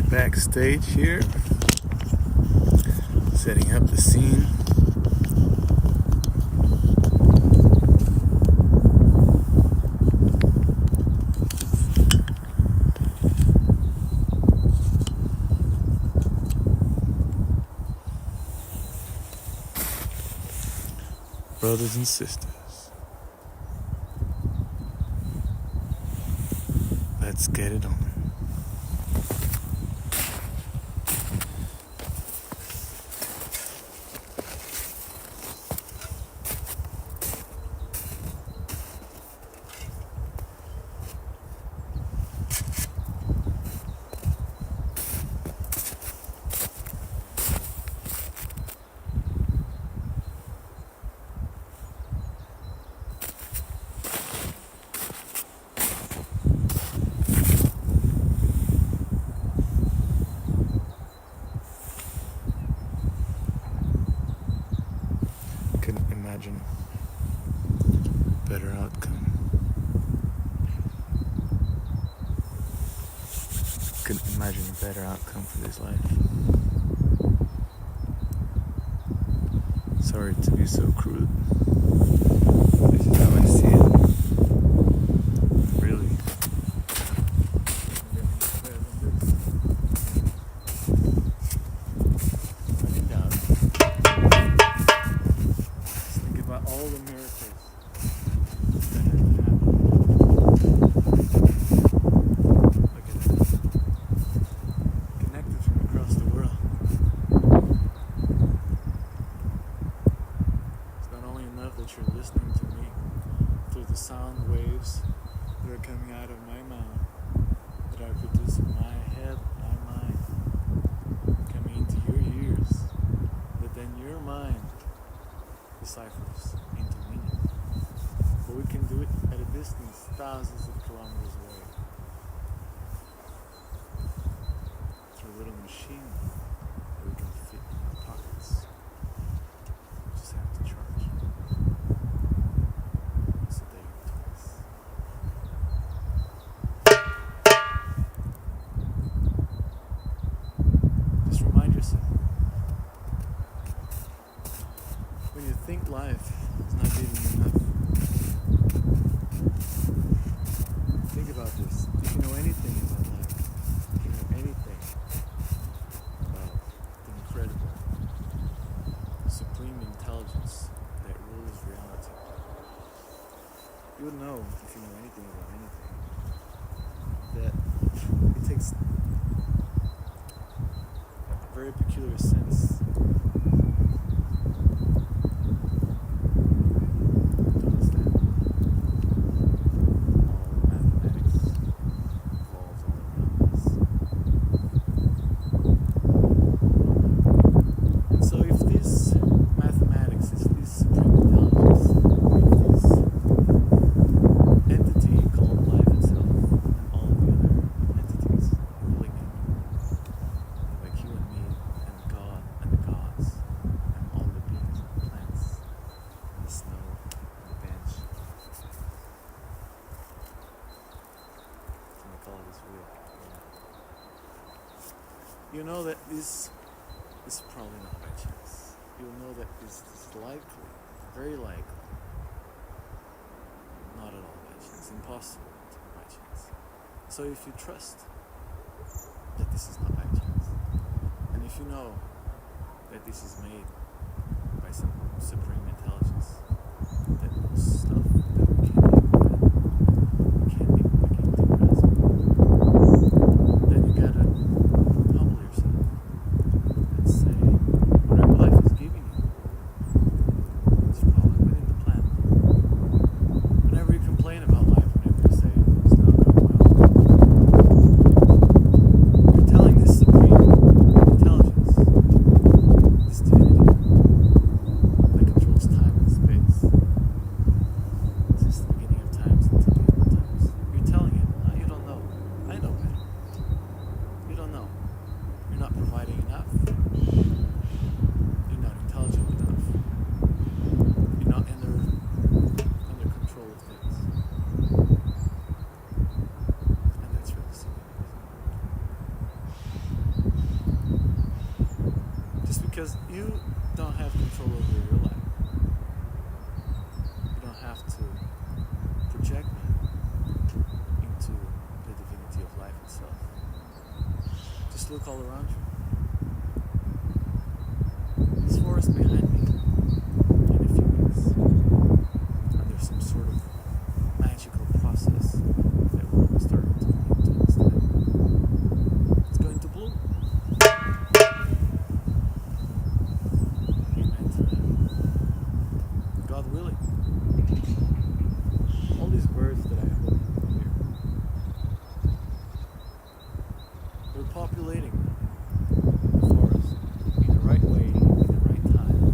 backstage here, setting up the scene. Brothers and sisters, let's get it on. Couldn't imagine a better outcome. Couldn't imagine a better outcome for this life. Sorry to be so crude. This is how I see it. Really. All the miracles that have happened. Look at that. Connected from across the world. It's not only enough that you're listening to me through the sound waves that are coming out of my mouth, that I produce in my head, my mind, coming into your ears, that then your mind deciphers into meaning. But we can do it at a distance thousands of kilometers away through a little machine that we can fit in our pockets. We just have to charge once a day or twice. Just remind yourself, when you think life is not giving you enough, think about this. If you know anything about life, if you know anything about the incredible, supreme intelligence that rules reality, you would know, if you know anything about anything, that it takes a very peculiar sense you know that this is probably not by chance. You'll know that this is likely, very likely, not at all by chance, impossible to be by chance. So if you trust that this is not by chance, and if you know that this is made by some supreme intelligence that knows stuff that we can't even begin to grasp, then you gotta humble yourself and say, whatever life is giving you, it's probably within the plan. Whenever you complain about life, whenever you say it's not going well, you're telling this supreme intelligence, this divinity, all around you. This forest behind me in a few weeks, under some sort of magical process that we're all starting to understand. It's going to bloom. Amen to that. God willing. All these birds that I hope you hear, they're populating the forest in the right way, in the right time.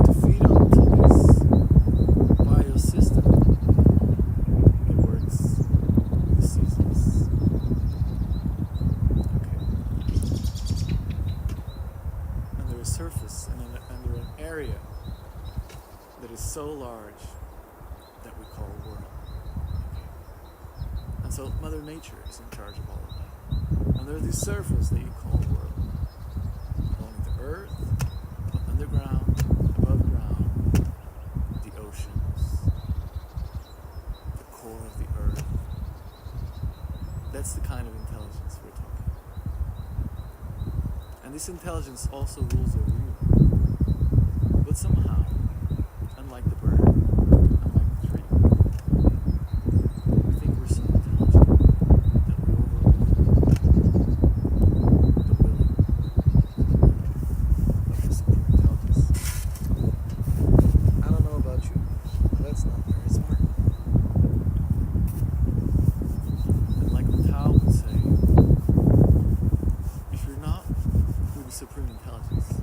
To feed onto this biosystem that works with the seasons. Okay. Under a surface and under an area that is so large that we call a world. Okay. And so Mother Nature is in charge of all of that. And there's this surface that you call a world. Along the earth, underground, above ground, the oceans, the core of the earth. That's the kind of intelligence we're talking about. And this intelligence also rules over you. But somehow, unlike the bird, unlike the tree, we think we're so intelligent that we overrule the willing of the supreme intelligence. I don't know about you, but that's not very smart. And like the Tao would say, if you're not with the supreme intelligence,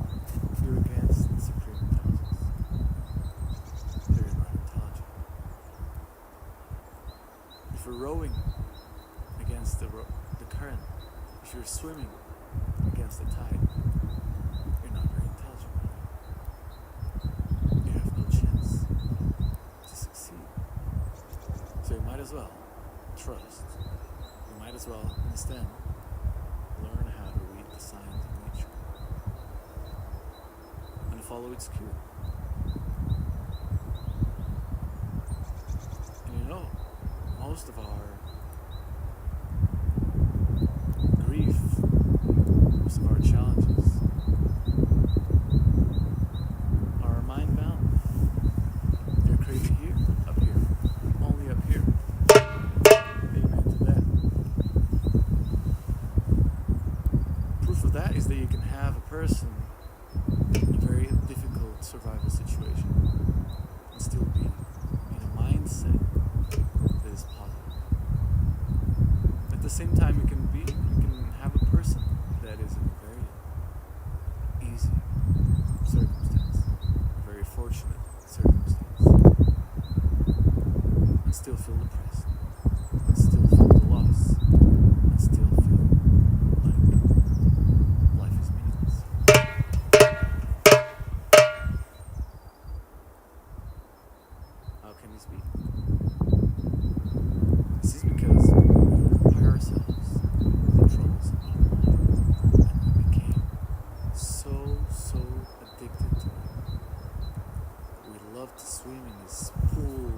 you're against the supreme intelligence. You're not intelligent. If you're rowing against the current, if you're swimming against the tide, you're not very intelligent. You have no chance to succeed. So you might as well trust. You might as well understand. Learn how to read the signs of nature and follow its cue. And you know, most of our grief, most of our challenges are mind bound. They're created here, up here, only up here. Amen to that. Proof of that is that you can have a person in a very difficult survival situation and still be in a mindset that is positive. At the same time, you can have a person that is in a very easy circumstance, a very fortunate circumstance, and still feel depressed, and still feel the loss, and still feel like life is meaningless. How can this be? This is because we compare ourselves with the troubles of our mind, and we became so addicted to it. We love to swim in this pool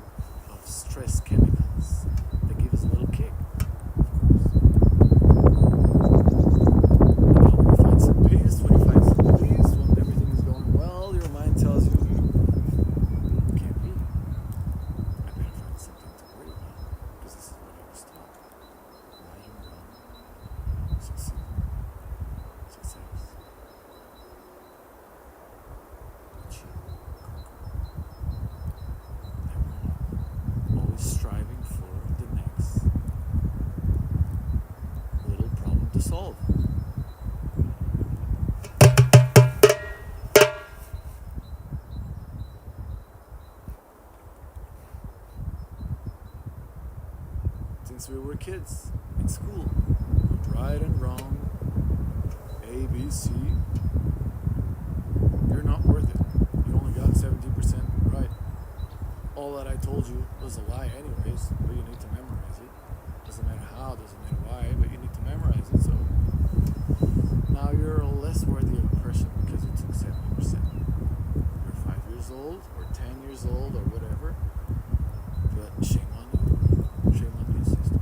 of stress chemicals that give us a little kick, of course. And now when you find some peace, when everything is going well, your mind tells you, it can't be. I better find something to worry about, because this is what I was taught. Right and wrong. Succeed. Success. Achieve. Conquer. Never enough. Always striving for the next little problem to solve. Since we were kids in school, right and wrong, A, B, C, you're not worth it. You only got 70% right. All that I told you was a lie anyways, but you need to memorize it. Doesn't matter how, doesn't matter why, but you need to memorize it. So now you're less worthy of a person because you took 70%. You're 5 years old or 10 years old or whatever, but shame on you. Shame on you, sister.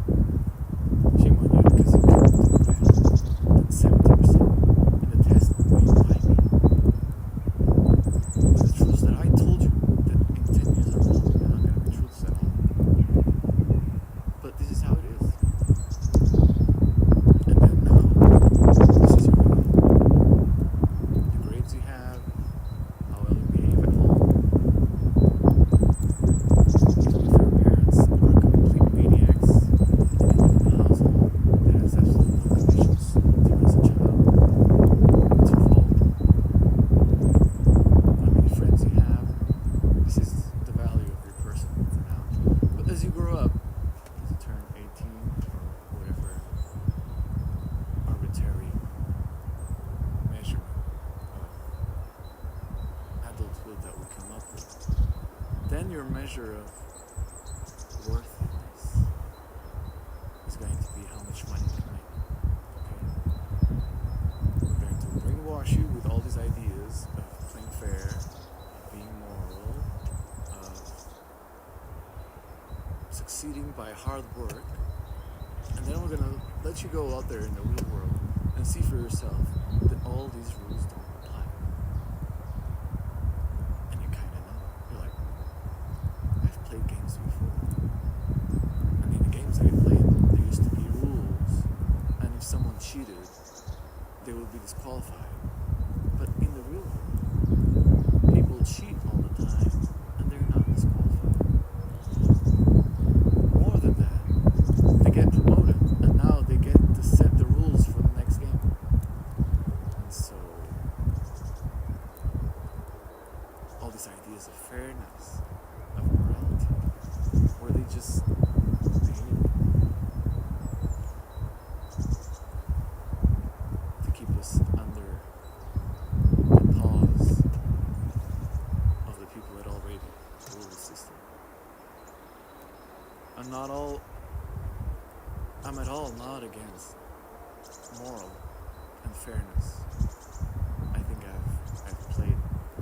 your measure of worthiness is going to be how much money you can make. Okay? We're going to brainwash you with all these ideas of playing fair, of being moral, of succeeding by hard work, and then we're going to let you go out there in the real world and see for yourself that all these rules don't apply. And you kind of know. You're like, I've played games before. And in the games I played, there used to be rules. And if someone cheated, they would be disqualified. But in the real world, people cheat all the time, and they're not disqualified. More than that, they get promoted, and now they get to set the rules for the next game. And so, all these ideas of fairness, of morality, where they just to keep us under the paws of the people that already rule the system. I'm at all not against moral and fairness. I think I've played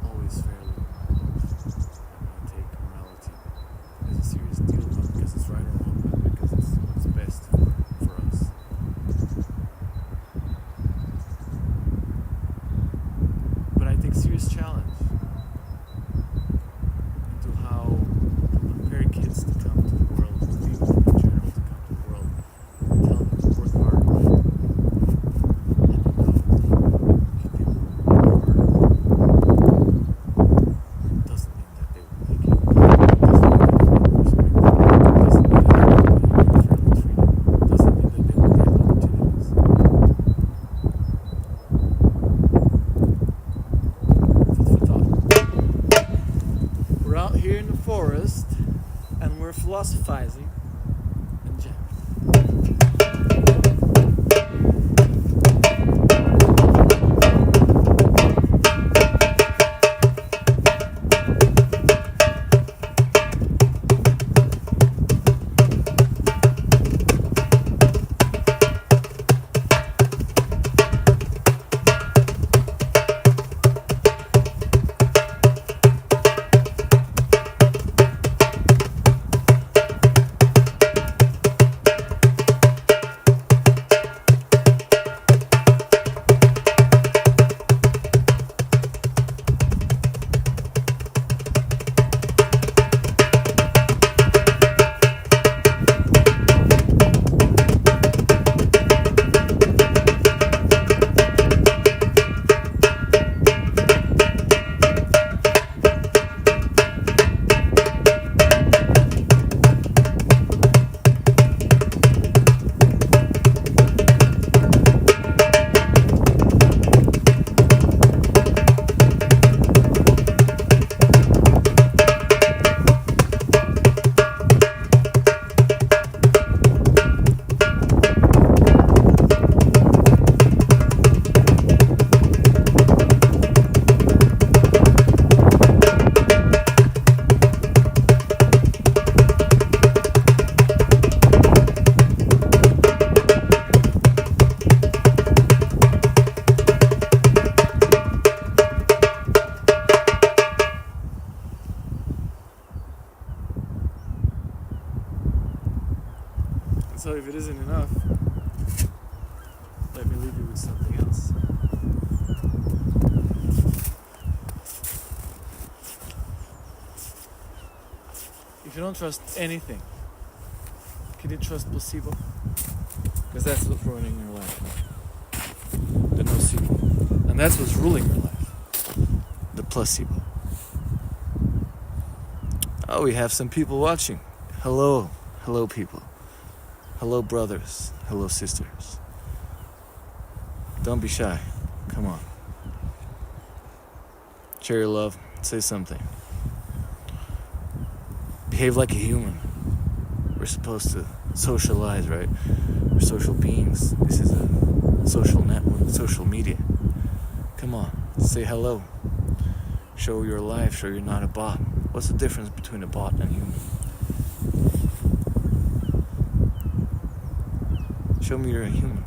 always fairly in my life. And I take morality as a serious deal, not because it's right or wrong, but because it's what's best for us. But I take serious challenge into how to prepare kids to come to the world, people in general to come to the world, and tell them to work hard. And if people work hard, it doesn't mean that they will make it. It doesn't mean that they will be respected. It doesn't mean that they will be fairly treated. It doesn't mean that they will get opportunities. Food for thought. We're out here in the forest and we're philosophizing and jamming. So if it isn't enough, let me leave you with something else. If you don't trust anything, can you trust placebo? Because that's what's ruining your life now. The nocebo. And that's what's ruling your life. The placebo. Oh, we have some people watching. Hello. Hello, people. Hello, brothers. Hello, sisters. Don't be shy. Come on. Share your love. Say something. Behave like a human. We're supposed to socialize, right? We're social beings. This is a social network, social media. Come on. Say hello. Show your life. Show you're not a bot. What's the difference between a bot and a human? Show me you're a human.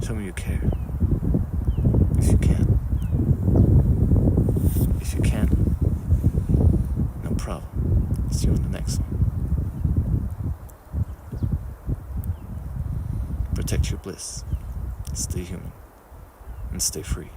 Show me you care. If you can. If you can, no problem. See you in the next one. Protect your bliss. Stay human. And stay free.